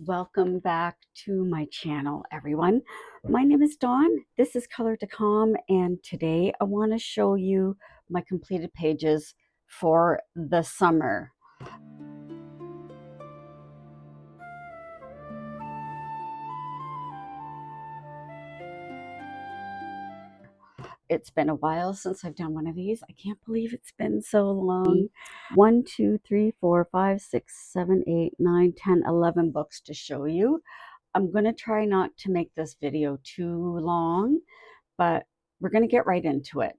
Welcome back to my channel, everyone. My name is Dawn. This is Color to Calm, and today I want to show you my completed pages for the summer. It's been a while since I've done one of these. I can't believe it's been so long. 1, 2, 3, 4, 5, 6, 7, 8, 9, 10, 11 books to show you. I'm going to try not to make this video too long, but we're going to get right into it.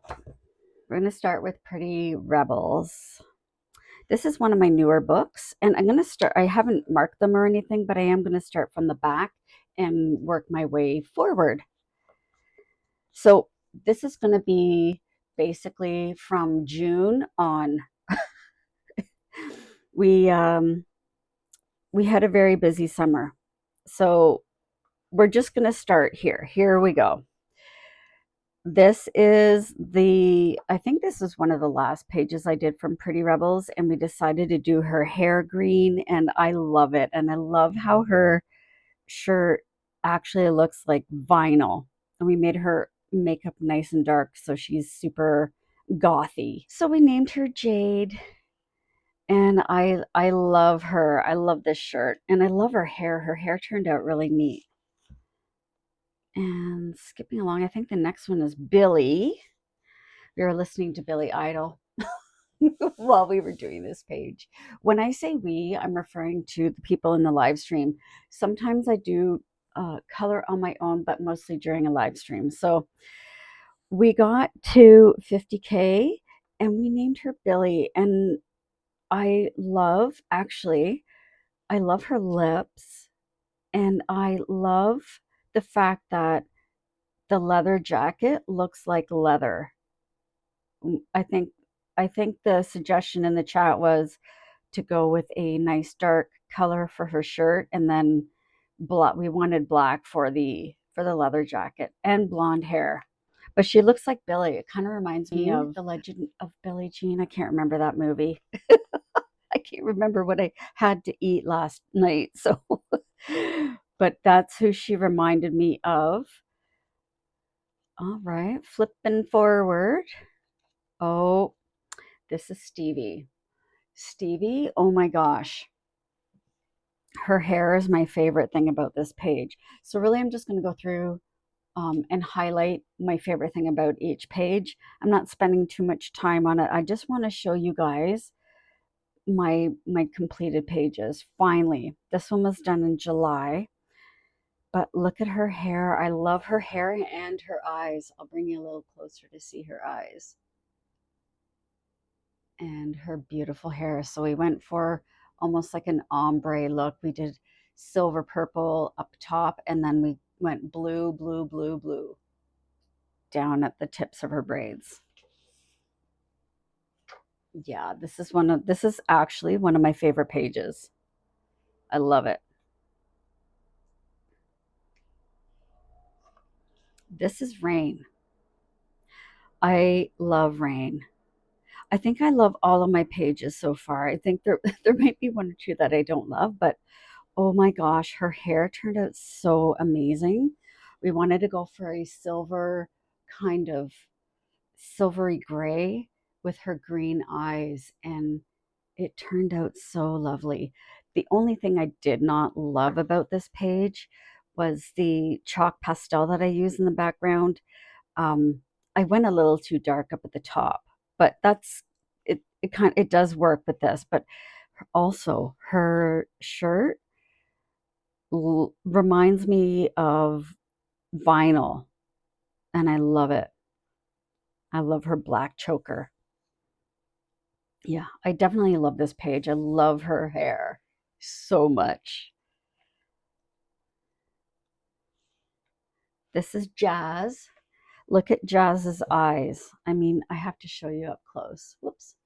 We're going to start with Pretty Rebels. This is one of my newer books, and I'm going to start, I haven't marked them or anything, but I am going to start from the back and work my way forward. So this is going to be basically from June on. We had a very busy summer. So we're just going to start here. Here we go. This is I think this is one of the last pages I did from Pretty Rebels, and we decided to do her hair green, and I love it. And I love how her shirt actually looks like vinyl. And we made her makeup nice and dark, so she's super gothy. So we named her Jade, and I love her. I love this shirt, and I love her hair. Her hair turned out really neat. And skipping along, I think the next one is Billy. We were listening to Billy Idol while we were doing this page. When I say we, I'm referring to the people in the live stream. Sometimes I do color on my own, but mostly during a live stream. So we got to 50K and we named her Billy. And I love her lips, and I love the fact that the leather jacket looks like leather. I think the suggestion in the chat was to go with a nice dark color for her shirt, and then we wanted black for the leather jacket and blonde hair. But she looks like Billy. It kind of reminds me of The Legend of Billie Jean. I can't remember that movie. I can't remember what I had to eat last night. So, but that's who she reminded me of. All right, flipping forward. Oh, this is Stevie. Stevie, oh my gosh. Her hair is my favorite thing about this page. So really, I'm just going to go through and highlight my favorite thing about each page. I'm not spending too much time on it. I just want to show you guys my completed pages. Finally, this one was done in July. But look at her hair. I love her hair and her eyes. I'll bring you a little closer to see her eyes. And her beautiful hair. So we went for almost like an ombre look. We did silver purple up top, and then we went blue, blue, blue, blue down at the tips of her braids. Yeah, this is actually one of my favorite pages. I love it. This is Rain. I love Rain. I think I love all of my pages so far. I think there might be one or two that I don't love, but oh my gosh, her hair turned out so amazing. We wanted to go for a silver, kind of silvery gray with her green eyes, and it turned out so lovely. The only thing I did not love about this page was the chalk pastel that I used in the background. I went a little too dark up at the top, but that's it. It does work with this, but also her shirt reminds me of vinyl, and I love it. I love her black choker. Yeah, I definitely love this page. I love her hair so much. This is Jazz. Look at Jazz's eyes. I mean, I have to show you up close. Whoops.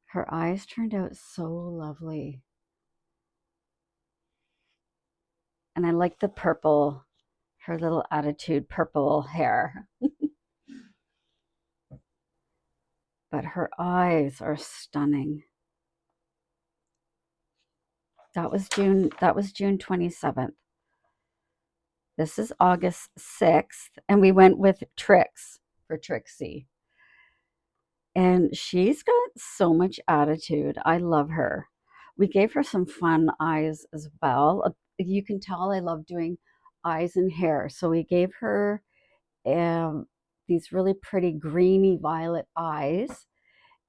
Her eyes turned out so lovely. And I like the purple, her little attitude purple hair. But her eyes are stunning. That was June 27th. This is August 6th, and we went with Trix for Trixie. And she's got so much attitude. I love her. We gave her some fun eyes as well. You can tell I love doing eyes and hair. So we gave her um, these really pretty greeny violet eyes,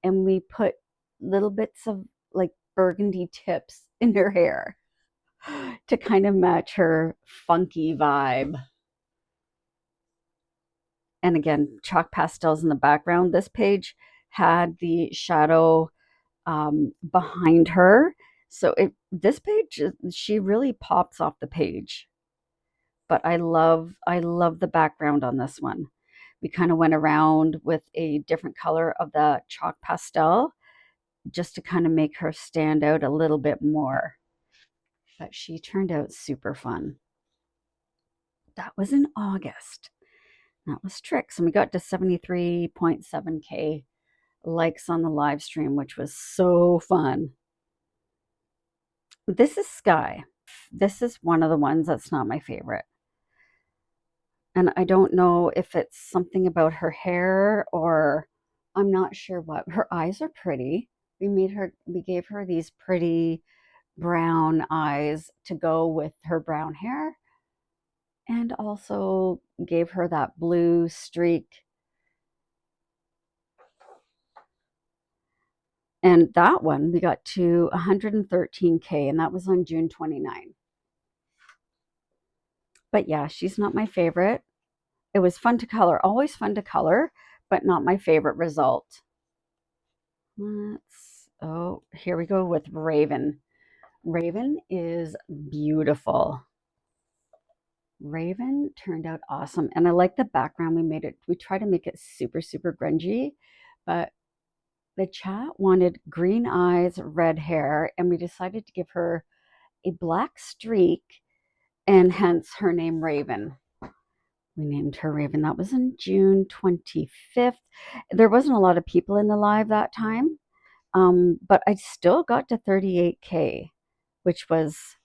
and we put little bits of like burgundy tips in her hair to kind of match her funky vibe. And again, chalk pastels in the background. This page had the shadow behind her. So this page, she really pops off the page. But I love the background on this one. We kind of went around with a different color of the chalk pastel just to kind of make her stand out a little bit more. But she turned out super fun. That was in August. That was Tricks. And we got to 73.7K likes on the live stream, which was so fun. This is Sky. This is one of the ones that's not my favorite. And I don't know if it's something about her hair or I'm not sure what. Her eyes are pretty. We gave her these pretty brown eyes to go with her brown hair and also gave her that blue streak. And that one we got to 113K, and that was on June 29. But yeah, she's not my favorite. It was fun to color, always fun to color, but not my favorite result. Here we go with Raven. Raven is beautiful. Raven turned out awesome. And I like the background. We tried to make it super, super grungy, but the chat wanted green eyes, red hair, and we decided to give her a black streak and hence her name Raven. We named her Raven. That was in June 25th. There wasn't a lot of people in the live that time, but I still got to 38K, which was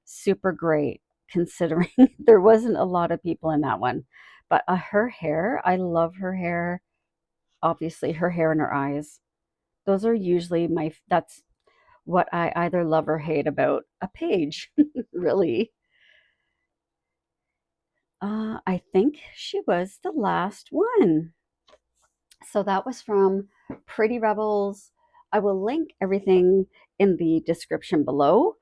super great considering there wasn't a lot of people in that one. But her hair, I love her hair. Obviously, her hair and her eyes. Those are usually that's what I either love or hate about a page, really. I think she was the last one. So that was from Pretty Rebels. I will link everything in the description below.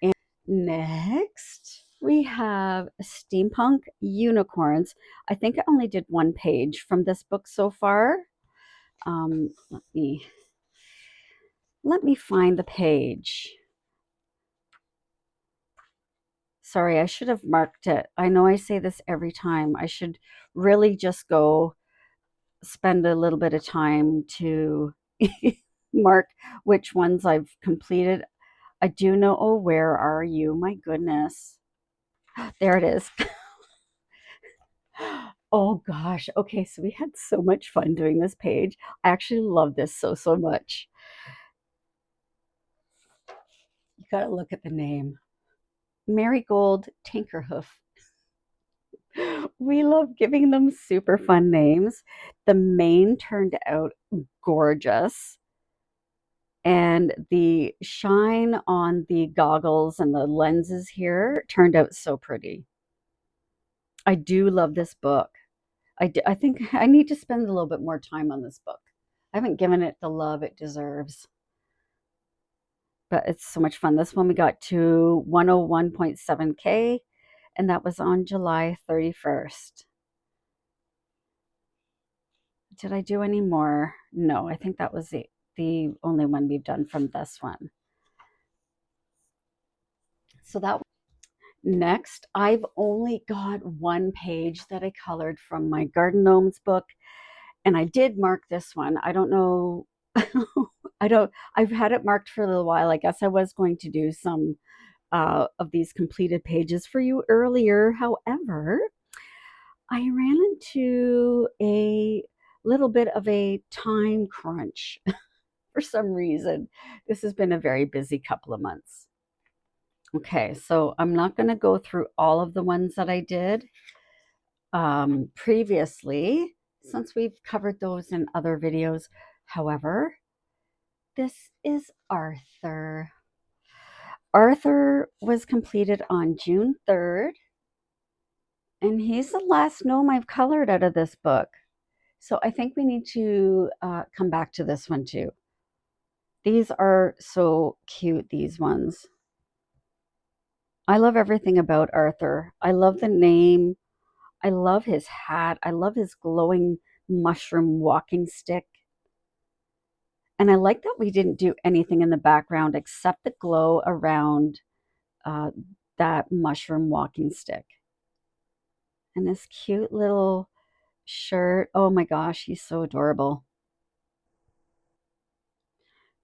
And next, we have Steampunk Unicorns. I think I only did one page from this book so far. Let me find the page. Sorry, I should have marked it. I know I say this every time. I should really just go spend a little bit of time to mark which ones I've completed. I do know. Oh, where are you? My goodness. There it is. Oh gosh. Okay, so we had so much fun doing this page. I actually love this so, so much. You got to look at the name. Marigold Tinkerhoof. We love giving them super fun names. The mane turned out gorgeous. And the shine on the goggles and the lenses here turned out so pretty. I do love this book. I think I need to spend a little bit more time on this book. I haven't given it the love it deserves. But it's so much fun. This one we got to 101.7K, and that was on July 31st. Did I do any more? No, I think that was the only one we've done from this one. So that next, I've only got one page that I colored from my Garden Gnomes book, and I did mark this one. I don't know. I've had it marked for a little while. I guess I was going to do some of these completed pages for you earlier. However, I ran into a little bit of a time crunch for some reason. This has been a very busy couple of months. Okay, so I'm not going to go through all of the ones that I did previously, since we've covered those in other videos. However, this is Arthur. Arthur was completed on June 3rd, and he's the last gnome I've colored out of this book. So I think we need to come back to this one too. These are so cute, these ones. I love everything about Arthur. I love the name. I love his hat. I love his glowing mushroom walking stick. And I like that we didn't do anything in the background except the glow around uh, that mushroom walking stick. And this cute little shirt. Oh my gosh, he's so adorable.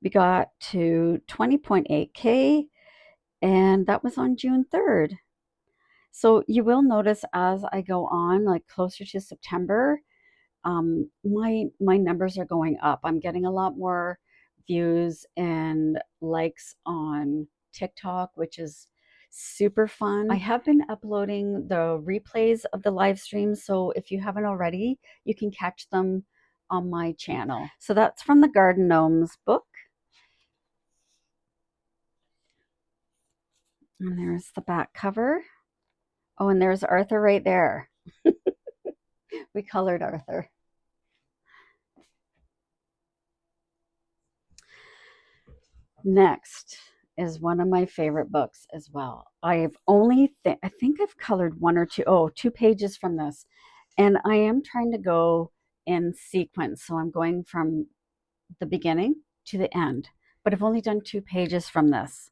We got to 20.8K, and that was on June 3rd. So you will notice as I go on, like closer to September, my numbers are going up. I'm getting a lot more views and likes on TikTok, which is super fun. I have been uploading the replays of the live streams, so if you haven't already, you can catch them on my channel. So that's from the Garden Gnomes book. And there's the back cover. Oh, and there's Arthur right there. We colored Arthur. Next is one of my favorite books as well. I think I've colored one or two pages from this. And I am trying to go in sequence. So I'm going from the beginning to the end. But I've only done 2 pages from this.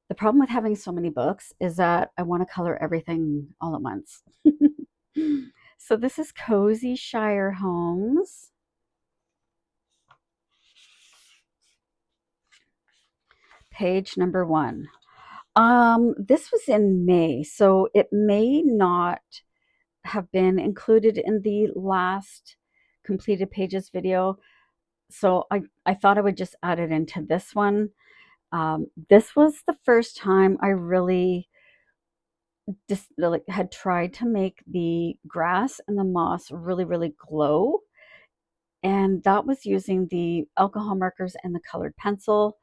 The problem with having so many books is that I want to color everything all at once. So this is Cozy Shire Homes. Page number 1. This was in May, so it may not have been included in the last completed pages video. So I thought I would just add it into this one. This was the first time I really just had tried to make the grass and the moss really, really glow. And that was using the alcohol markers and the colored pencil,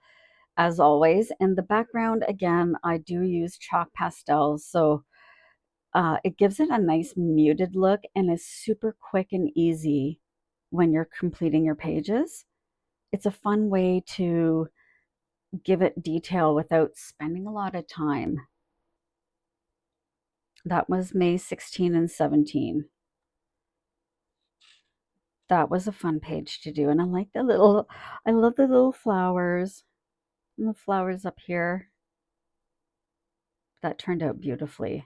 as always. And the background, again, I do use chalk pastels. So it gives it a nice muted look and is super quick and easy when you're completing your pages. It's a fun way to give it detail without spending a lot of time. That was May 16 and 17. That was a fun page to do. And I love the little flowers and the flowers up here. That turned out beautifully.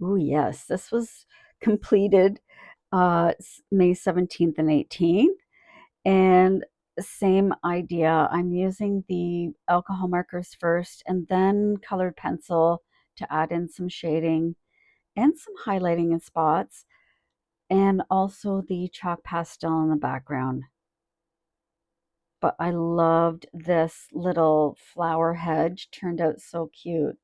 Oh, yes, this was completed May 17th and 18th. And same idea. I'm using the alcohol markers first and then colored pencil to add in some shading and some highlighting in spots, and also the chalk pastel in the background. But I loved this little flower hedge. Turned out so cute.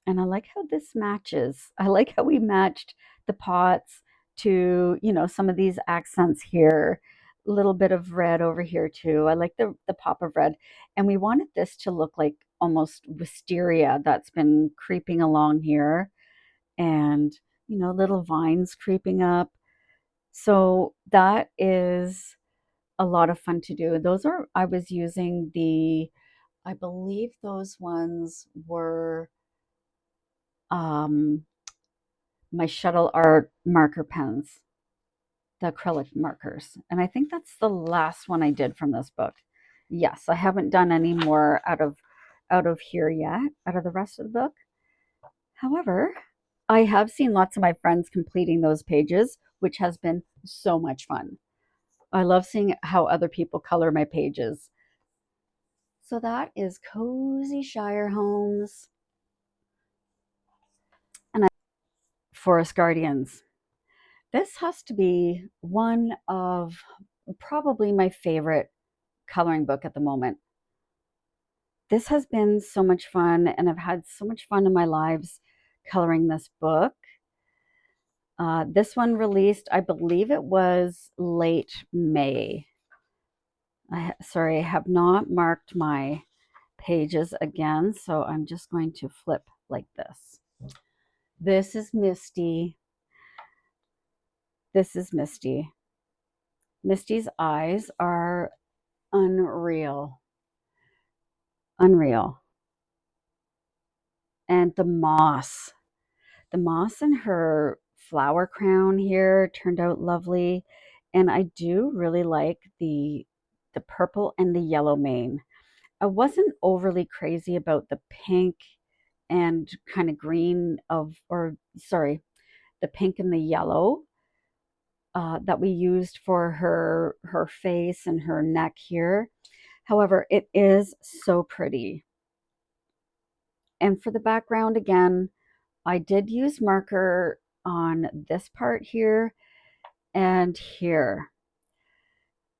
And I like how this matches. I like how we matched the pots to, some of these accents here. A little bit of red over here too. I like the pop of red. And we wanted this to look like almost wisteria that's been creeping along here. And, little vines creeping up. So that is a lot of fun to do. I was using I believe those ones were um, my shuttle art marker pens, the acrylic markers. And I think that's the last one I did from this book. Yes, I haven't done any more out of here yet, out of the rest of the book. However, I have seen lots of my friends completing those pages, which has been so much fun. I love seeing how other people color my pages. So that is Cozy Shire Homes and Forest Guardians. This has to be one of probably my favorite coloring book at the moment. this has been so much fun, and I've had so much fun in my lives coloring this book. This one released, I believe it was late May. Sorry, I have not marked my pages again, so I'm just going to flip like this. This is Misty. This is Misty. Misty's eyes are unreal. Unreal. And the moss in her flower crown here turned out lovely. And I do really like the purple and the yellow mane. I wasn't overly crazy about the pink and kind of green the pink and the yellow that we used for her face and her neck here. However, it is so pretty. And for the background, again, I did use marker on this part here and here.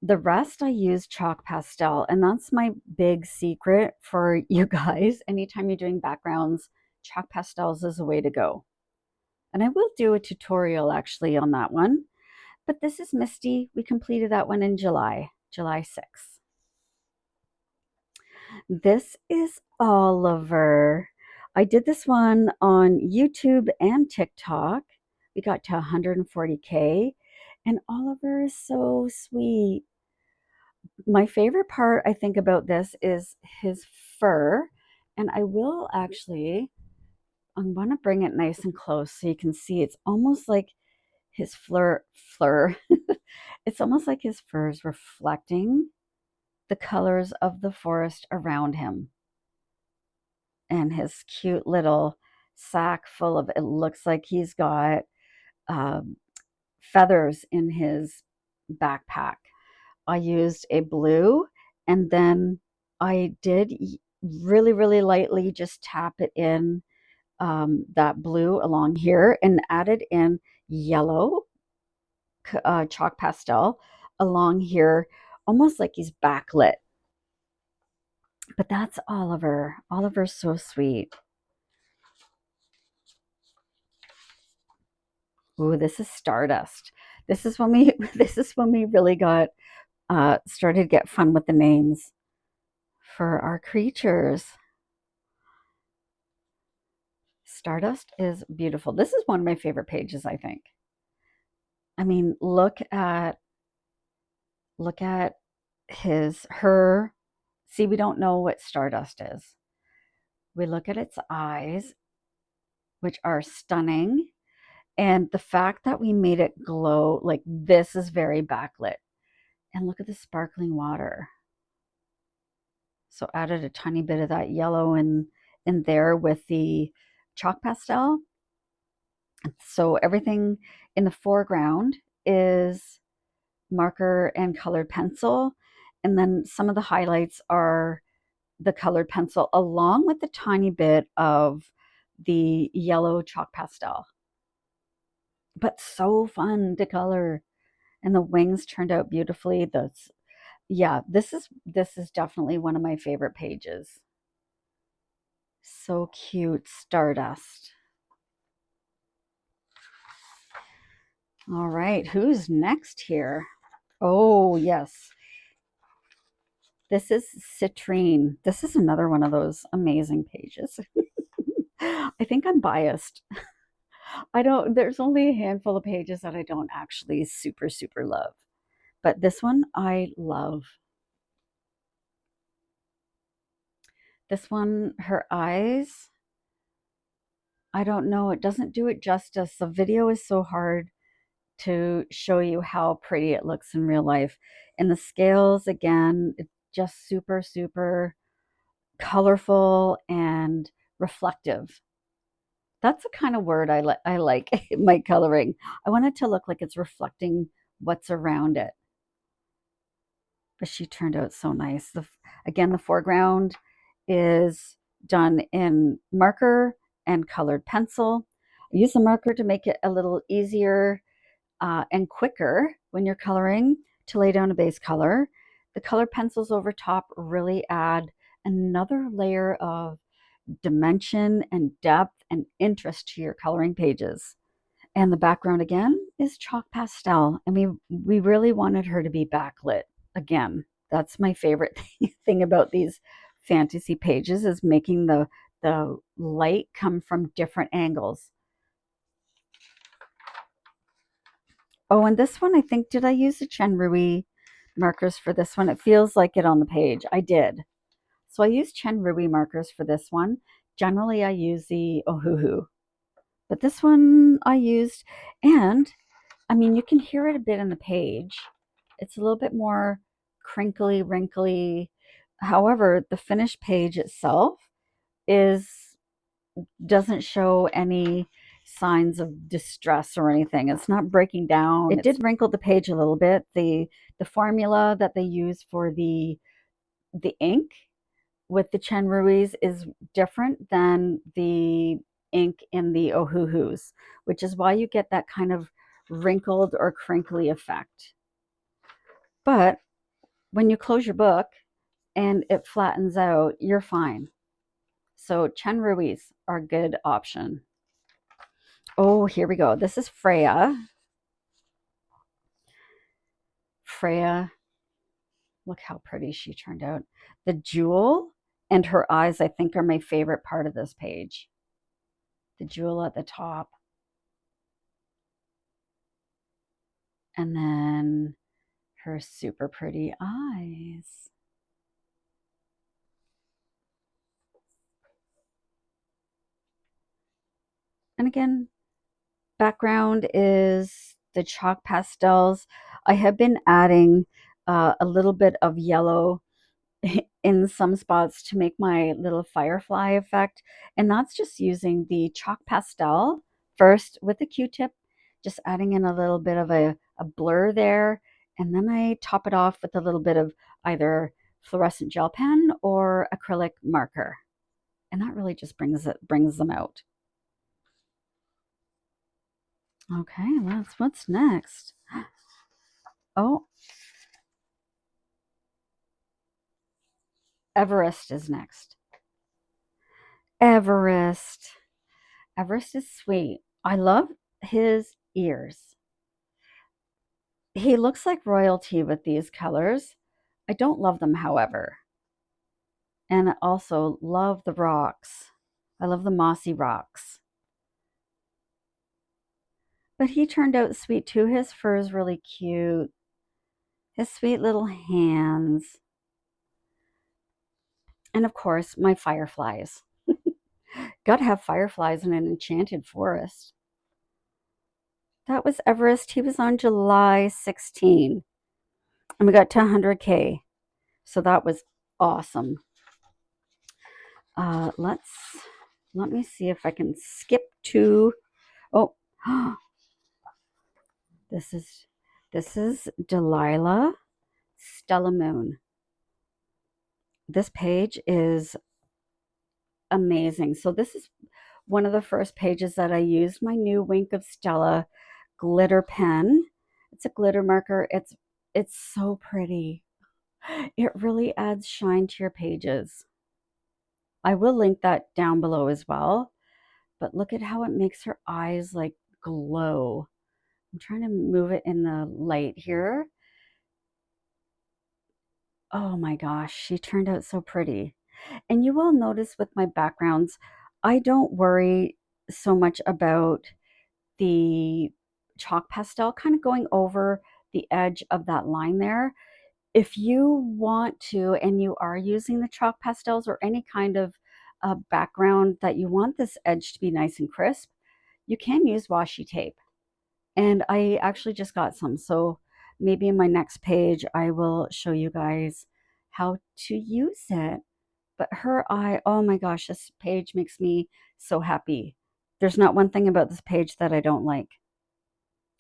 The rest I used chalk pastel, and that's my big secret for you guys. Anytime you're doing backgrounds, chalk pastels is the way to go. And I will do a tutorial actually on that one. But this is Misty. We completed that one in July 6th. This is Oliver. I did this one on YouTube and TikTok. We got to 140K, and Oliver is so sweet. My favorite part, I think, about this is his fur, and I will actually, I'm going to bring it nice and close so you can see. It's almost like his fur. It's almost like his fur is reflecting the colors of the forest around him. And his cute little sack full of, it looks like he's got feathers in his backpack. I used a blue, and then I did really, really lightly just tap it in that blue along here and added in yellow chalk pastel along here, almost like he's backlit. But that's Oliver. Oliver's so sweet. Ooh, this is Stardust. This is when we really got started to get fun with the names for our creatures. Stardust is beautiful. This is one of my favorite pages, I think. I mean, look at her. See, we don't know what Stardust is. We look at its eyes, which are stunning. And the fact that we made it glow, like this is very backlit. And look at the sparkling water. So added a tiny bit of that yellow in there with the chalk pastel. So everything in the foreground is marker and colored pencil. And then some of the highlights are the colored pencil along with the tiny bit of the yellow chalk pastel. But so fun to color. And the wings turned out beautifully. This is definitely one of my favorite pages. So cute, Stardust. All right, who's next here? Oh, yes. This is Citrine. This is another one of those amazing pages. I think I'm biased. There's only a handful of pages that I don't actually super, super love. But this one I love. This one, her eyes, I don't know, it doesn't do it justice. The video is so hard to show you how pretty it looks in real life. And the scales, again, it's just super, super colorful and reflective. That's the kind of word I like in my coloring. I want it to look like it's reflecting what's around it. But she turned out so nice. Again, the foreground is done in marker and colored pencil. I use the marker to make it a little easier and quicker when you're coloring to lay down a base color. The colored pencils over top really add another layer of dimension and depth and interest to your coloring pages. And the background again is chalk pastel. And we really wanted her to be backlit again. That's my favorite thing about these fantasy pages, is making the light come from different angles. Oh, and this one, I think, did I use the Chenrui markers for this one? It feels like it on the page. I did. So I used Chenrui markers for this one. Generally, I use the Ohuhu. But this one I used, and I mean, you can hear it a bit in the page. It's a little bit more crinkly, wrinkly. However, the finished page itself doesn't show any signs of distress or anything. It's not breaking down. It did wrinkle the page a little bit. The formula that they use for the ink with the Chenruis is different than the ink in the Ohuhus, which is why you get that kind of wrinkled or crinkly effect. But when you close your book and it flattens out, you're fine. So Chenruis are a good option. Oh, here we go. This is Freya. Freya, look how pretty she turned out. The jewel and her eyes, I think, are my favorite part of this page. The jewel at the top. And then her super pretty eyes. And again, background is the chalk pastels. I have been adding a little bit of yellow in some spots to make my little firefly effect. And that's just using the chalk pastel first with the Q-tip, just adding in a little bit of a blur there. And then I top it off with a little bit of either fluorescent gel pen or acrylic marker. And that really just brings them out. Okay, what's next? Oh, Everest is next. Everest. Everest is sweet. I love his ears. He looks like royalty with these colors. I don't love them, however. And I also love the rocks. I love the mossy rocks. But he turned out sweet too. His fur is really cute. His sweet little hands. And of course, my fireflies. Gotta have fireflies in an enchanted forest. That was Everest. He was on July 16. And we got to 100K. So that was awesome. Let me see if I can skip to, oh, this is Delilah Stella Moon. This page is amazing. So this is one of the first pages that I used my new Wink of Stella glitter pen. It's a glitter marker. It's so pretty. It really adds shine to your pages. I will link that down below as well. But look at how it makes her eyes like glow. I'm trying to move it in the light here. Oh my gosh, she turned out so pretty. And you will notice with my backgrounds, I don't worry so much about the chalk pastel kind of going over the edge of that line there. If you want to, and you are using the chalk pastels or any kind of background that you want this edge to be nice and crisp, you can use washi tape. And I actually just got some. So maybe in my next page, I will show you guys how to use it. But her eye, oh my gosh, this page makes me so happy. There's not one thing about this page that I don't like.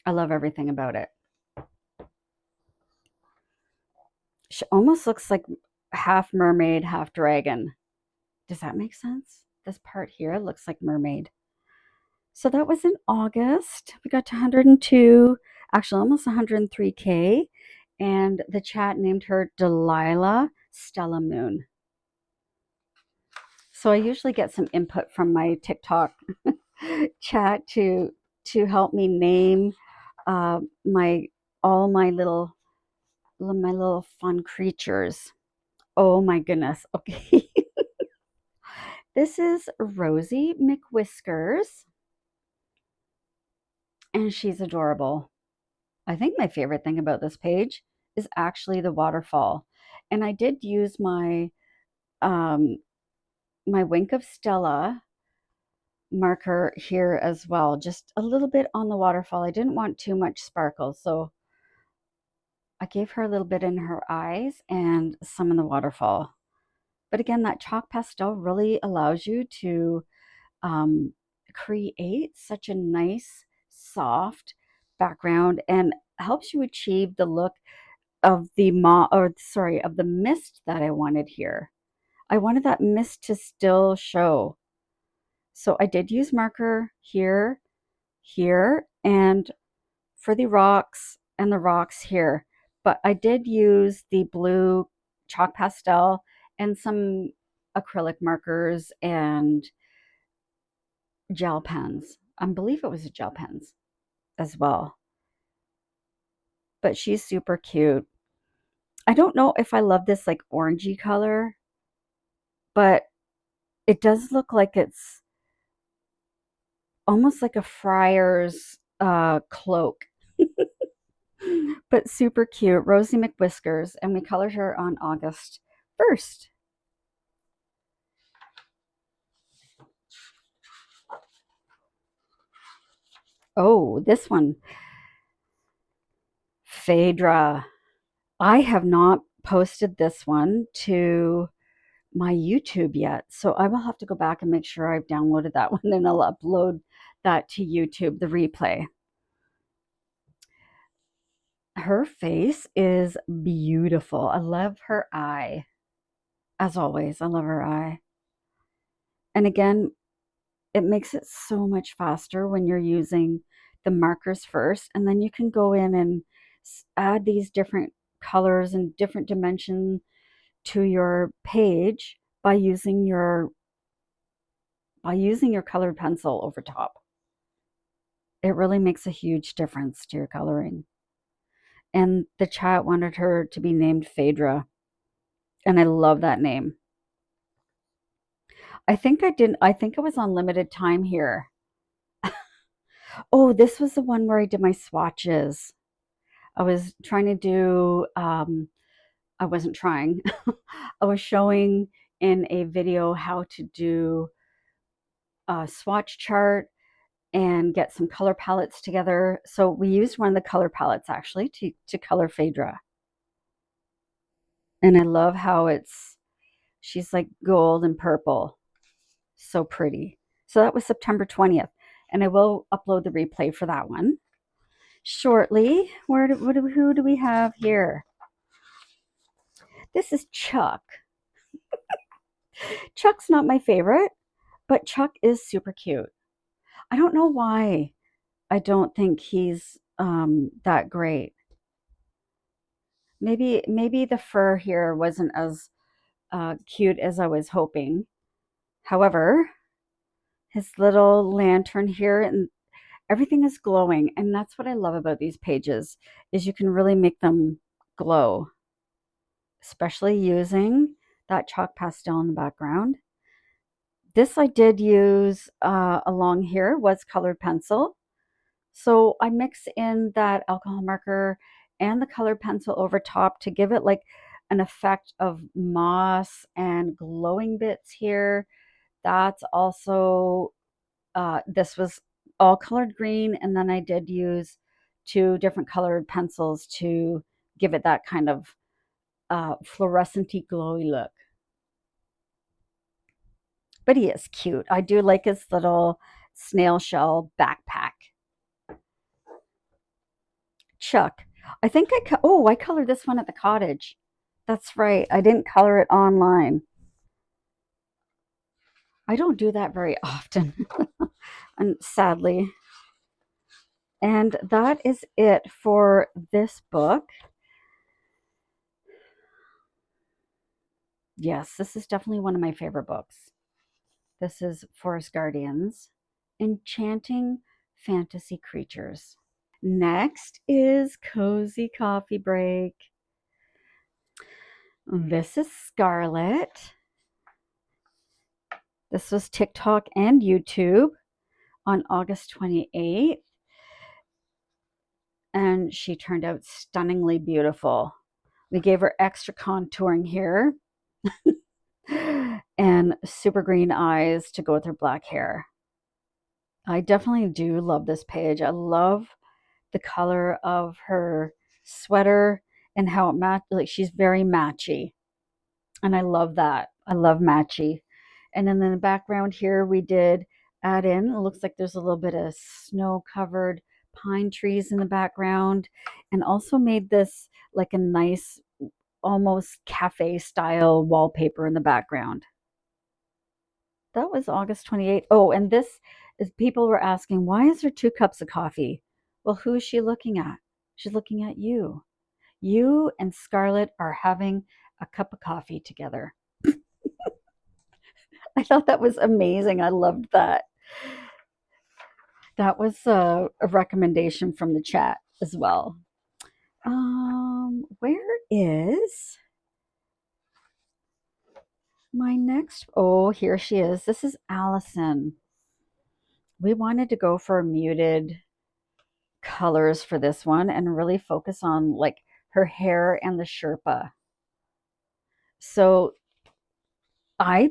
I love everything about it. She almost looks like half mermaid, half dragon. Does that make sense? This part here looks like mermaid. So that was in August. We got to 102, actually almost 103K. And the chat named her Delilah Stella Moon. So I usually get some input from my TikTok chat to help me name my all my little fun creatures. Oh my goodness. Okay. This is Rosie McWhiskers, and she's adorable. I think my favorite thing about this page is actually the waterfall. And I did use um, my Wink of Stella marker here as well, just a little bit on the waterfall. I didn't want too much sparkle, so I gave her a little bit in her eyes and some in the waterfall. But again, that chalk pastel really allows you to um, create such a nice, soft background and helps you achieve the look of of the mist that I wanted here. I wanted that mist to still show. So I did use marker here, here, and for the rocks and the rocks here. But I did use the blue chalk pastel and some acrylic markers and gel pens. I believe it was a gel pens as well. But she's super cute. I don't know if I love this like orangey color, but it does look like it's almost like a friar's cloak. But super cute. Rosie McWhiskers, and we colored her on August 1st. Oh, this one, Phaedra. I have not posted this one to my YouTube yet, so I will have to go back and make sure I've downloaded that one and I'll upload that to YouTube, the replay. Her face is beautiful. I love her eye. As always, I love her eye. And again, it makes it so much faster when you're using the markers first, and then you can go in and add these different colors and different dimension to your page by using your colored pencil over top. It really makes a huge difference to your coloring. And the chat wanted her to be named Phaedra, and I love that name. I think I was on limited time here. Oh, this was the one where I did my swatches. I was trying to do, I wasn't trying. I was showing in a video how to do a swatch chart and get some color palettes together. So we used one of the color palettes actually to color Phaedra. And I love how she's like gold and purple. So pretty. So that was September 20th. And I will upload the replay for that one shortly. Who do we have here? This is Chuck. Chuck's not my favorite, but Chuck is super cute. I don't know why I don't think he's that great. Maybe the fur here wasn't as cute as I was hoping. However, his little lantern here and everything is glowing, and that's what I love about these pages is you can really make them glow, especially using that chalk pastel in the background. This I did use along here was colored pencil. So I mix in that alcohol marker and the colored pencil over top to give it like an effect of moss and glowing bits here. That's also, this was all colored green, and then I did use two different colored pencils to give it that kind of fluorescent-y glowy look. But he is cute. I do like his little snail shell backpack. Chuck. I think I colored this one at the cottage. That's right. I didn't color it online. I don't do that very often, and sadly. And that is it for this book. Yes, this is definitely one of my favorite books. This is Forest Guardians, Enchanting Fantasy Creatures. Next is Cozy Coffee Break. This is Scarlet. This was TikTok and YouTube on August 28th. And she turned out stunningly beautiful. We gave her extra contouring here and super green eyes to go with her black hair. I definitely do love this page. I love the color of her sweater and how it match, like she's very matchy. And I love that. I love matchy. And then in the background here, we did add in, it looks like there's a little bit of snow-covered pine trees in the background, and also made this like a nice, almost cafe-style wallpaper in the background. That was August 28th. Oh, and this is, people were asking, why is there 2 cups of coffee? Well, who is she looking at? She's looking at you. You and Scarlett are having a cup of coffee together. I thought that was amazing. I loved that. That was a recommendation from the chat as well. Where is my next? Oh, here she is. This is Allison. We wanted to go for muted colors for this one and really focus on like her hair and the Sherpa. So I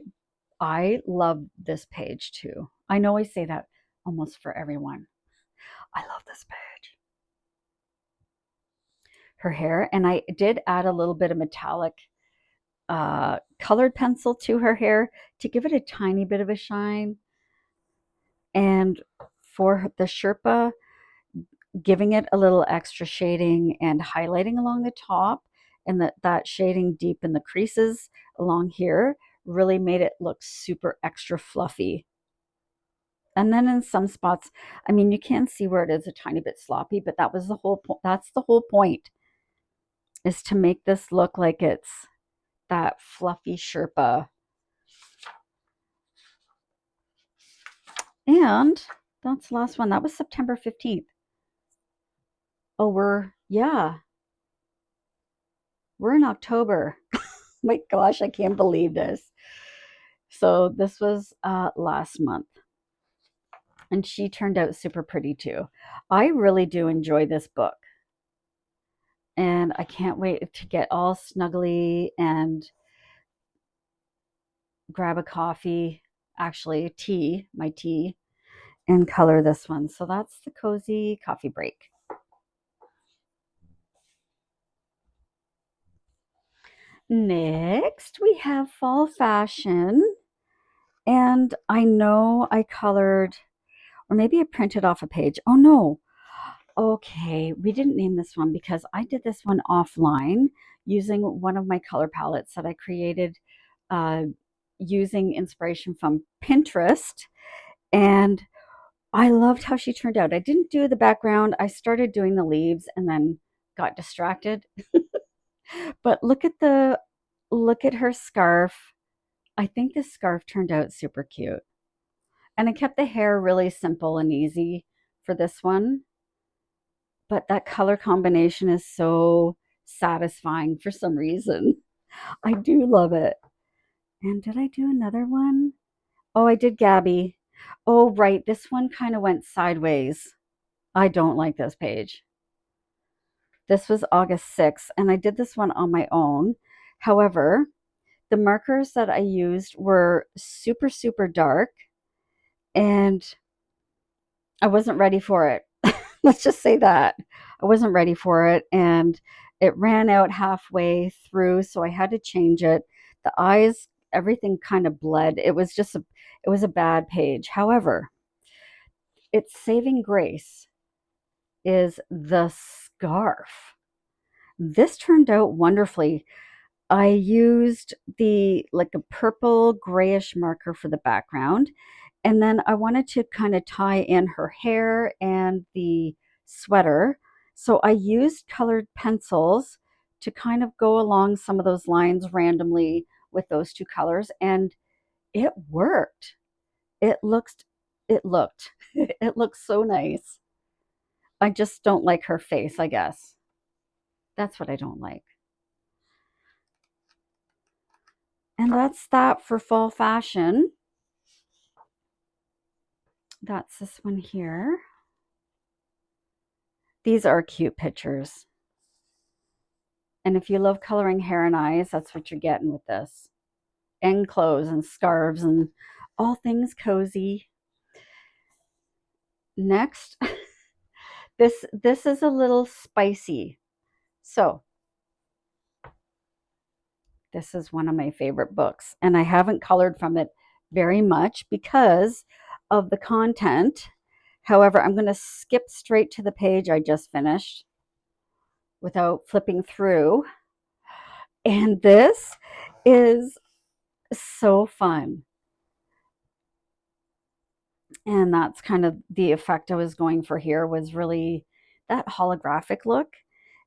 love this page too. I know I say that almost for everyone. I love this page. Her hair, and I did add a little bit of metallic colored pencil to her hair to give it a tiny bit of a shine. And for the Sherpa, giving it a little extra shading and highlighting along the top, and that shading deep in the creases along here really made it look super extra fluffy. And then in some spots, I mean, you can see where it is a tiny bit sloppy, but that was the whole point. That's the whole point, is to make this look like it's that fluffy Sherpa. And that's the last one. That was September 15th. Oh, we're in October. My gosh, I can't believe this. So this was last month. And she turned out super pretty too. I really do enjoy this book. And I can't wait to get all snuggly and grab a coffee, actually tea, my tea, and color this one. So that's the Cozy Coffee Break. Next, we have fall fashion. And I know I colored, or maybe I printed off a page. Oh no. Okay, we didn't name this one because I did this one offline using one of my color palettes that I created using inspiration from Pinterest. And I loved how she turned out. I didn't do the background. I started doing the leaves and then got distracted. But look at her scarf. I think this scarf turned out super cute. And I kept the hair really simple and easy for this one. But that color combination is so satisfying for some reason. I do love it. And did I do another one? Oh, I did Gabby. Oh, right. This one kind of went sideways. I don't like this page. This was August 6th, and I did this one on my own. However, the markers that I used were super, super dark, and I wasn't ready for it. Let's just say that. I wasn't ready for it, and it ran out halfway through, so I had to change it. The eyes, everything kind of bled. It was a bad page. However, its saving grace is the scarf. This turned out wonderfully. I used like a purple grayish marker for the background. And then I wanted to kind of tie in her hair and the sweater. So I used colored pencils to kind of go along some of those lines randomly with those 2 colors. And it worked. it looked, it looked, it looks so nice. I just don't like her face, I guess. That's what I don't like. And that's that for fall fashion. That's this one here. These are cute pictures. And if you love coloring hair and eyes, that's what you're getting with this. And clothes and scarves and all things cozy. Next, this is a little spicy. So this is one of my favorite books, and I haven't colored from it very much because of the content. However, I'm going to skip straight to the page I just finished without flipping through. And this is so fun. And that's kind of the effect I was going for here, was really that holographic look.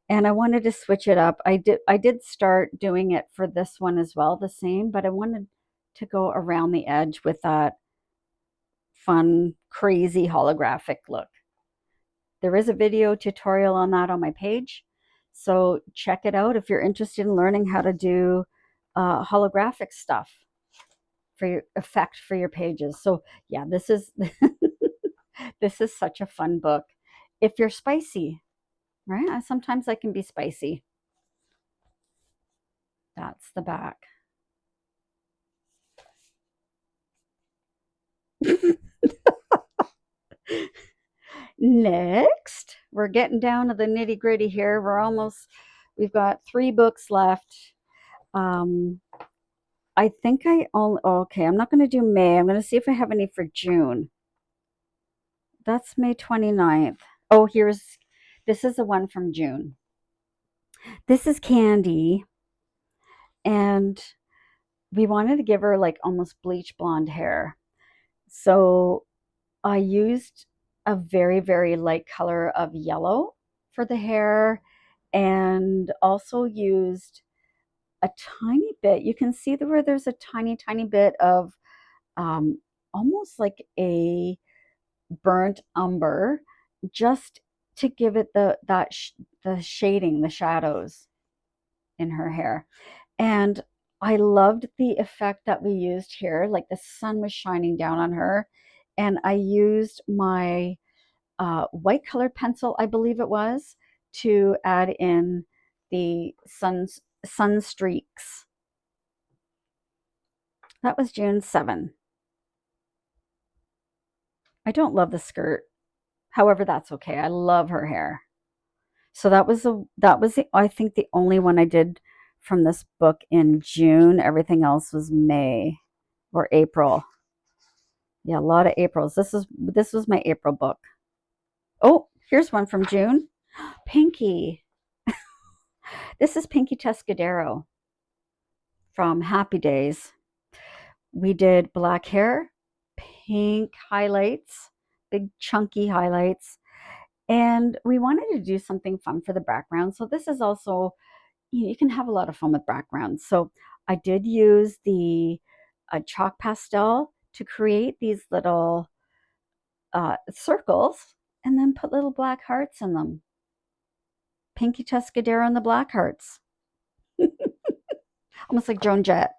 And I wanted to switch it up. I did start doing it for this one as well, the same, but I wanted to go around the edge with that fun, crazy holographic look. There is a video tutorial on that on my page, so check it out if you're interested in learning how to do holographic stuff for your effect for your pages. So yeah, this is this is such a fun book if you're spicy, right? Sometimes I can be spicy. That's the back. Next, we're getting down to the nitty gritty here. We've got 3 books left. I think okay, I'm not going to do May. I'm going to see if I have any for June. That's May 29th. Oh, this is the one from June. This is Candy, and we wanted to give her like almost bleach blonde hair. So I used a very, very light color of yellow for the hair, and also used a tiny bit. You can see where there's a tiny, tiny bit of almost like a burnt umber, just to give it the shading, the shadows in her hair. And I loved the effect that we used here. Like the sun was shining down on her, and I used my white colored pencil, I believe it was, to add in the sun streaks. That was June 7. I don't love the skirt. However, that's okay. I love her hair. So that was I think the only one I did from this book in June. Everything else was May or April. Yeah, a lot of Aprils. This was my April book. Oh, here's one from June. Pinky. This is Pinky Tuscadero from Happy Days. We did black hair, pink highlights, big chunky highlights, and we wanted to do something fun for the background. So this is also, you can have a lot of fun with backgrounds. So I did use the chalk pastel to create these little circles, and then put little black hearts in them. Pinky Tuscadero and the black hearts. Almost like Joan Jett.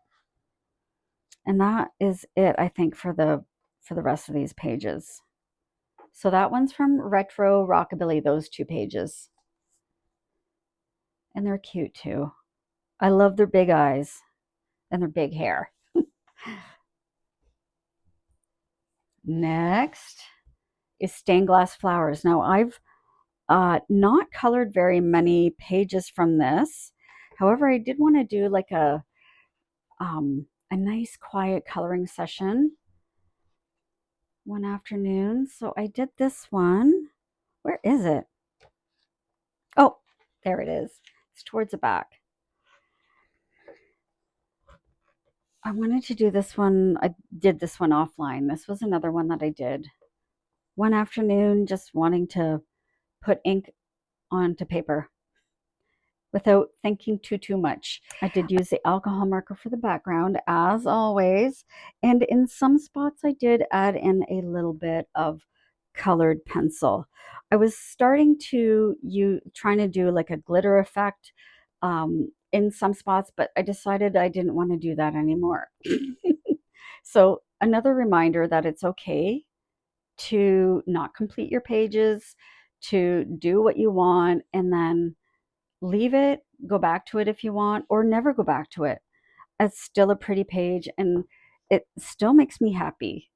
And that is it, I think, for the rest of these pages. So that one's from Retro Rockabilly, those 2 pages. And they're cute too. I love their big eyes and their big hair. Next is Stained Glass Flowers. Now I've not colored very many pages from this. However, I did want to do like a nice quiet coloring session one afternoon. So I did this one. Where is it? Oh, there it is. It's towards the back. I wanted to do this one. I did this one offline. This was another one that I did one afternoon, just wanting to put ink onto paper. without thinking too much. I did use the alcohol marker for the background, as always, and in some spots I did add in a little bit of colored pencil. I was starting to trying to do like a glitter effect in some spots, but I decided I didn't want to do that anymore. So another reminder that it's okay to not complete your pages, to do what you want, and then leave it, go back to it if you want, or never go back to it. It's still a pretty page and it still makes me happy.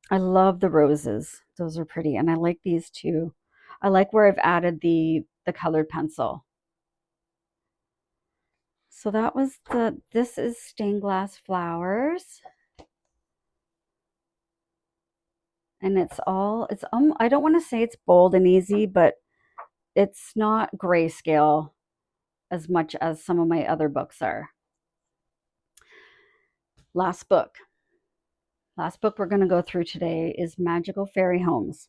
I love the roses. Those are pretty. And I like these too. I like where I've added the colored pencil. So that was this is stained glass flowers. And it's I don't want to say it's bold and easy, but it's not grayscale as much as some of my other books are. Last book we're going to go through today is Magical Fairy Homes.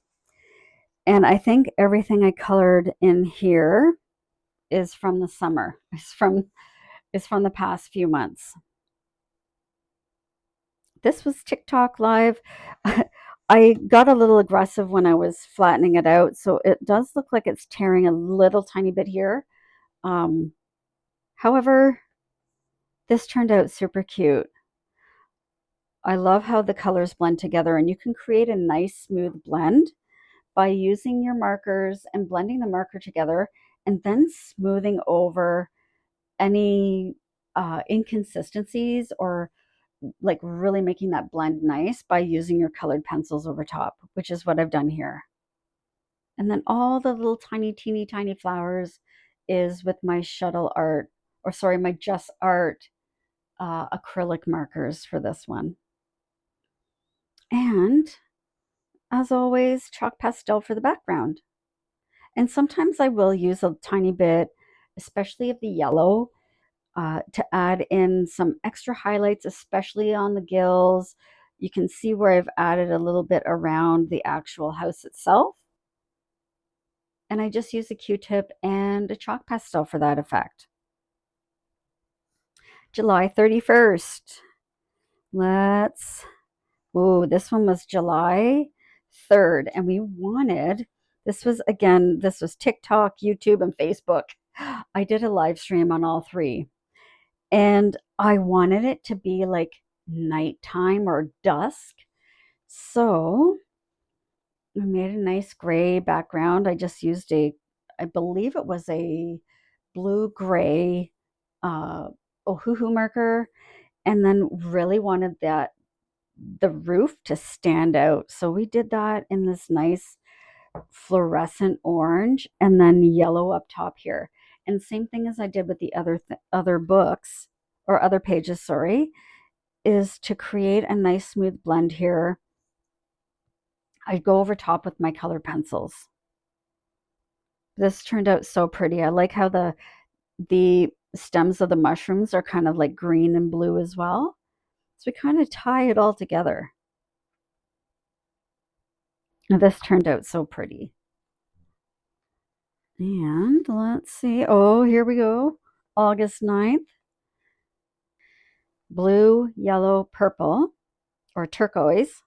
And I think everything I colored in here is from the summer. It's from the past few months. This was TikTok live. I got a little aggressive when I was flattening it out, so it does look like it's tearing a little tiny bit here. However, this turned out super cute. I love how the colors blend together, and you can create a nice smooth blend by using your markers and blending the marker together and then smoothing over any inconsistencies or like really making that blend nice by using your colored pencils over top, which is what I've done here. And then all the little tiny, teeny, tiny flowers is with my shuttle art, or sorry, my Just Art acrylic markers for this one. And as always, chalk pastel for the background. And sometimes I will use a tiny bit, especially of the yellow, to add in some extra highlights, especially on the gills. You can see where I've added a little bit around the actual house itself. And I just use a Q-tip and a chalk pastel for that effect. July 31st. This one was July 3rd. And this was TikTok, YouTube, and Facebook. I did a live stream on all three. And I wanted it to be like nighttime or dusk. So I made a nice gray background. I just used I believe it was a blue-gray Ohuhu marker, and then really wanted the roof to stand out. So we did that in this nice fluorescent orange and then yellow up top here. And same thing as I did with the other books or other pages, sorry, is to create a nice smooth blend here. I go over top with my colored pencils. This turned out so pretty. I like how the stems of the mushrooms are kind of like green and blue as well. So we kind of tie it all together. Now this turned out so pretty. And let's see. Oh, here we go. August 9th. Blue, yellow, purple, or turquoise.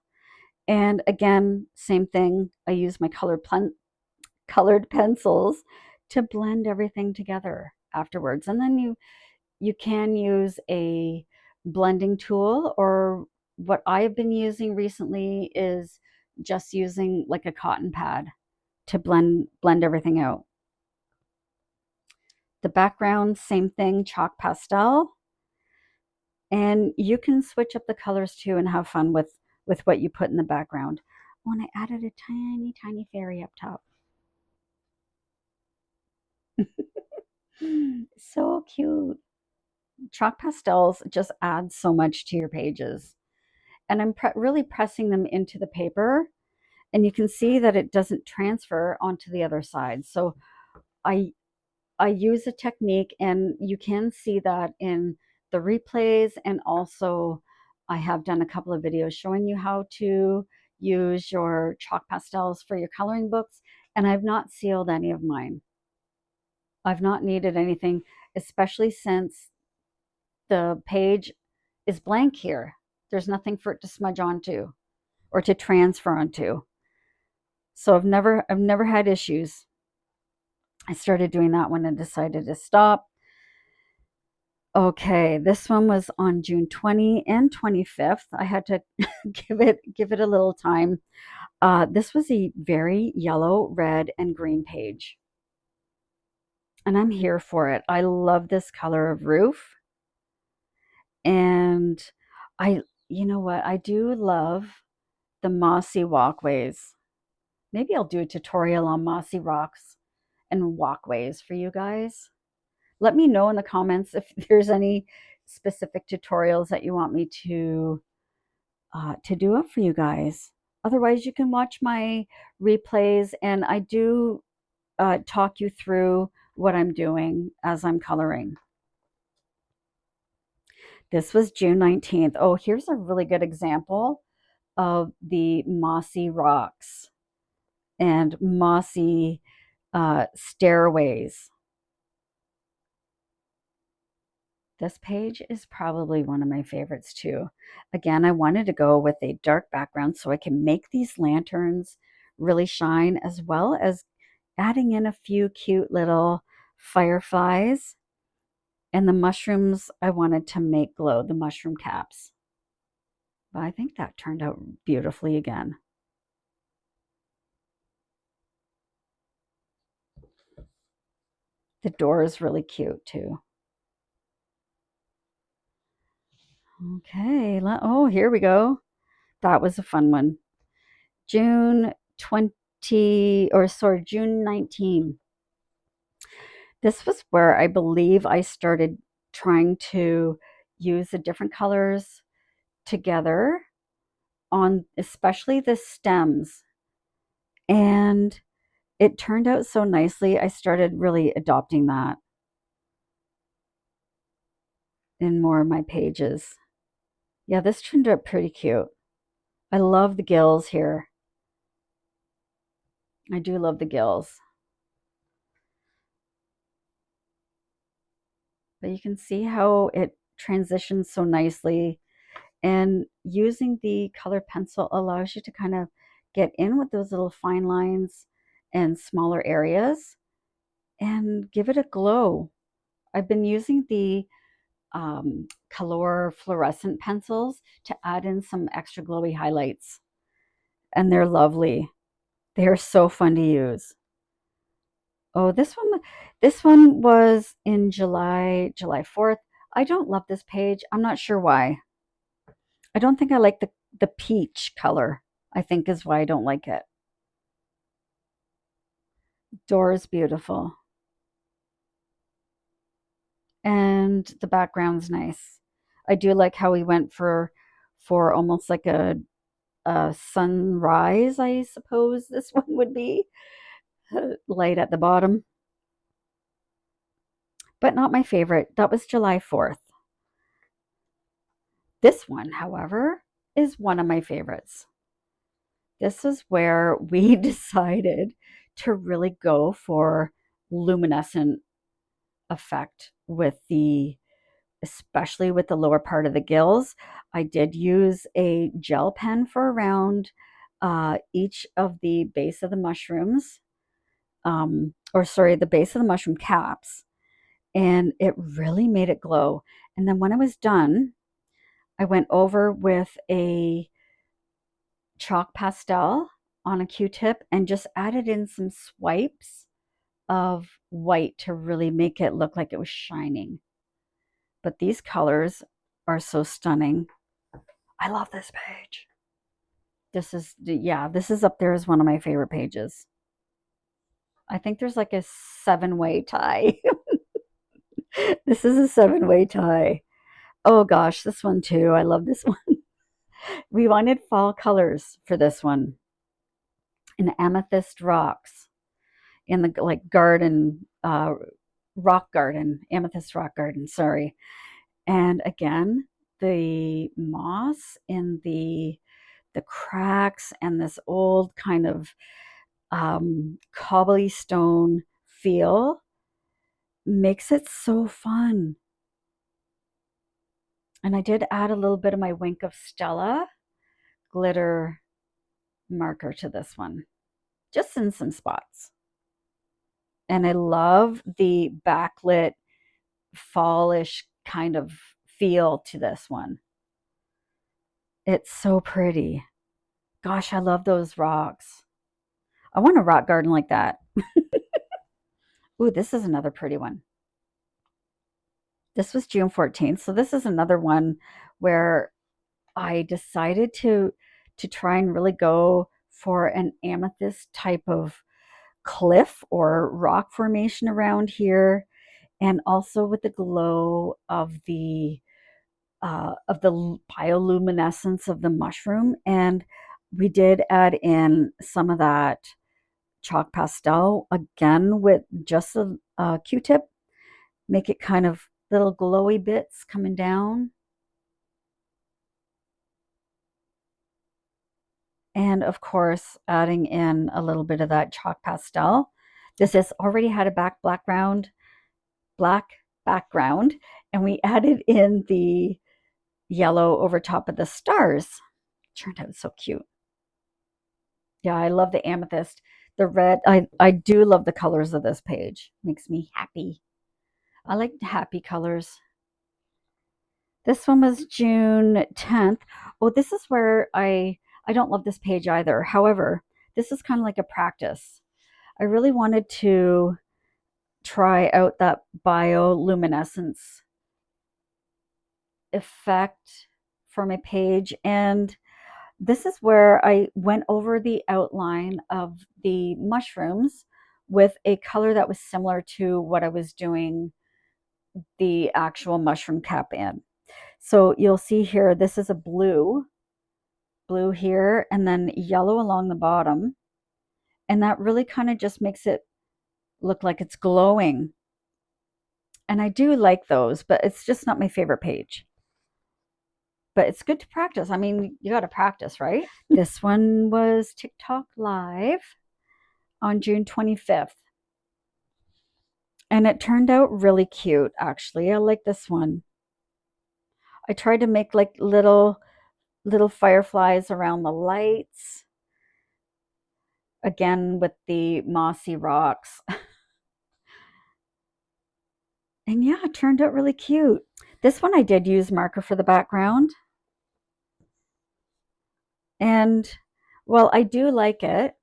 And again, same thing. I use my colored pencils to blend everything together afterwards. And then you can use a blending tool, or what I've been using recently is just using like a cotton pad to blend everything out. The background, same thing, chalk pastel. And you can switch up the colors too and have fun with what you put in the background. Oh, and I added a tiny, tiny fairy up top. So cute. Chalk pastels just add so much to your pages. And I'm really pressing them into the paper, and you can see that it doesn't transfer onto the other side. So I use a technique, and you can see that in the replays, and also I have done a couple of videos showing you how to use your chalk pastels for your coloring books, and I've not sealed any of mine. I've not needed anything, especially since the page is blank here. There's nothing for it to smudge onto or to transfer onto. So I've never had issues. I started doing that when I decided to stop. Okay, this one was on June 20 and 25th. I had to give it a little time. This was a very yellow, red, and green page, and I'm here for it. I love this color of roof, and I, you know what? I do love the mossy walkways. Maybe I'll do a tutorial on mossy rocks and walkways for you guys. Let me know in the comments if there's any specific tutorials that you want me to do up for you guys. Otherwise, you can watch my replays, and I do talk you through what I'm doing as I'm coloring. This was June 19th. Oh, here's a really good example of the mossy rocks and mossy stairways. This page is probably one of my favorites too. Again, I wanted to go with a dark background so I can make these lanterns really shine, as well as adding in a few cute little fireflies. And the mushrooms I wanted to make glow, the mushroom caps. But I think that turned out beautifully again. The door is really cute too. Okay, oh, here we go. That was a fun one. June 20, or sorry, June 19. This was where I believe I started trying to use the different colors together on especially the stems. And it turned out so nicely. I started really adopting that in more of my pages. Yeah, this turned out pretty cute. I love the gills here. I do love the gills. But you can see how it transitions so nicely. And using the color pencil allows you to kind of get in with those little fine lines and smaller areas and give it a glow. I've been using the Color fluorescent pencils to add in some extra glowy highlights, and they're lovely. They are so fun to use. Oh, this one was in July 4th. I don't love this page. I'm not sure why. I don't think I like the peach color, I think is why I don't like it. Door is beautiful. And the background's nice. I do like how we went for almost like a sunrise, I suppose this one would be. Light at the bottom. But not my favorite. That was July 4th. This one, however, is one of my favorites. This is where we decided to really go for luminescent effect with especially with the lower part of the gills. I did use a gel pen for around each of the base of the mushrooms, or sorry, the base of the mushroom caps, and it really made it glow. And then when I was done, I went over with a chalk pastel on a Q-tip and just added in some swipes of white to really make it look like it was shining. But these colors are so stunning. I love this page. This is up there as one of my favorite pages. I think there's like a 7-way tie. This is a 7-way tie. Oh gosh, this one too. I love this one. We wanted fall colors for this one. And amethyst rocks in the like garden, rock garden, amethyst rock garden, sorry. And again, the moss in the cracks and this old kind of cobblestone feel. makes it so fun. And I did add a little bit of my Wink of Stella glitter marker to this one, just in some spots. And I love the backlit fallish kind of feel to this one. It's so pretty. Gosh, I love those rocks. I want a rock garden like that. Ooh, this is another pretty one. This was June 14th. So this is another one where I decided to try and really go for an amethyst type of cliff or rock formation around here, and also with the glow of the bioluminescence of the mushroom. And we did add in some of that chalk pastel again with just a Q-tip, make it kind of little glowy bits coming down. And of course, adding in a little bit of that chalk pastel. This has already had a black background, and we added in the yellow over top of the stars. Turned out so cute. Yeah, I love the amethyst. The red, I do love the colors of this page. Makes me happy. I like happy colors. This one was June 10th. Oh, this is where I don't love this page either. However, this is kind of like a practice. I really wanted to try out that bioluminescence effect for my page, and this is where I went over the outline of the mushrooms with a color that was similar to what I was doing the actual mushroom cap in. So you'll see here, this is a blue here, and then yellow along the bottom. And that really kind of just makes it look like it's glowing. And I do like those, but it's just not my favorite page. But it's good to practice. I mean, you got to practice, right? This one was TikTok Live on June 25th. And it turned out really cute, actually. I like this one. I tried to make like little fireflies around the lights. Again, with the mossy rocks. And yeah, it turned out really cute. This one I did use marker for the background. And while I do like it,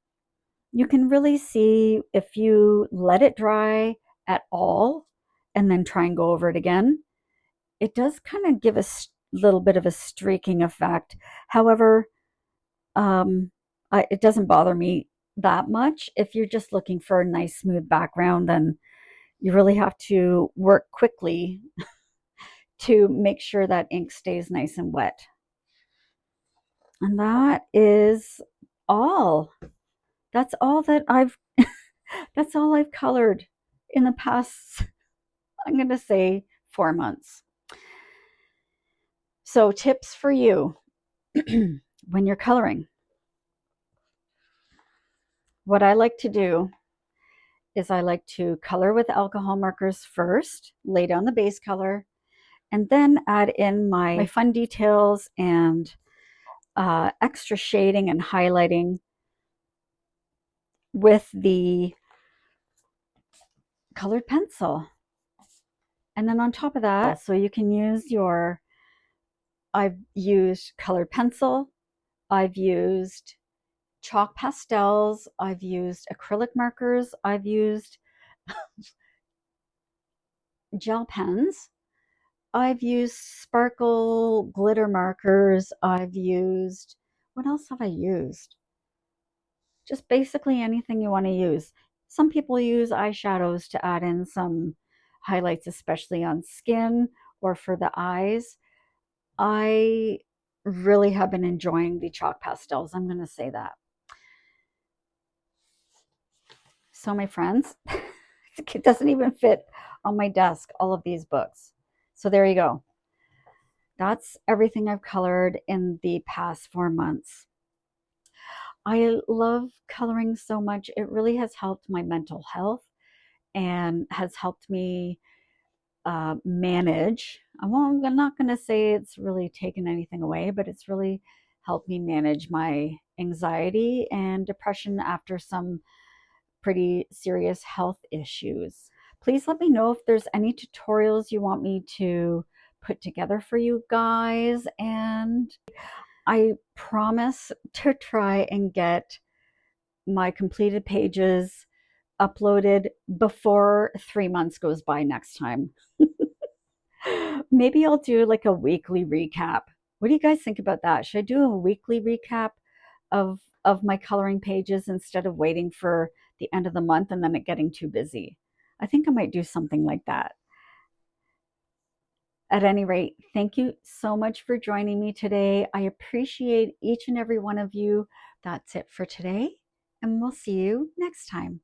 you can really see if you let it dry at all and then try and go over it again, it does kind of give a little bit of a streaking effect. However, it doesn't bother me that much. If you're just looking for a nice smooth background, then you really have to work quickly to make sure that ink stays nice and wet. And that is all. That's all that I've that's all I've colored in the past, I'm going to say 4 months. So tips for you when you're coloring. What I like to do is I like to color with alcohol markers first, lay down the base color, and then add in my fun details and extra shading and highlighting with the colored pencil. And then on top of that, so you can use your, I've used colored pencil, I've used chalk pastels, I've used acrylic markers, I've used gel pens, I've used sparkle glitter markers, I've used, what else have I used? Just basically anything you want to use. Some people use eyeshadows to add in some highlights, especially on skin or for the eyes. I really have been enjoying the chalk pastels. I'm going to say that. So my friends, it doesn't even fit on my desk, all of these books. So there you go. That's everything I've colored in the past 4 months. I love coloring so much. It really has helped my mental health, and has helped me manage. I'm not going to say it's really taken anything away, but it's really helped me manage my anxiety and depression after some pretty serious health issues. Please let me know if there's any tutorials you want me to put together for you guys, and I promise to try and get my completed pages uploaded before 3 months goes by next time. Maybe I'll do like a weekly recap. What do you guys think about that? Should I do a weekly recap of my coloring pages instead of waiting for the end of the month and then it getting too busy? I think I might do something like that. At any rate, thank you so much for joining me today. I appreciate each and every one of you. That's it for today, and we'll see you next time.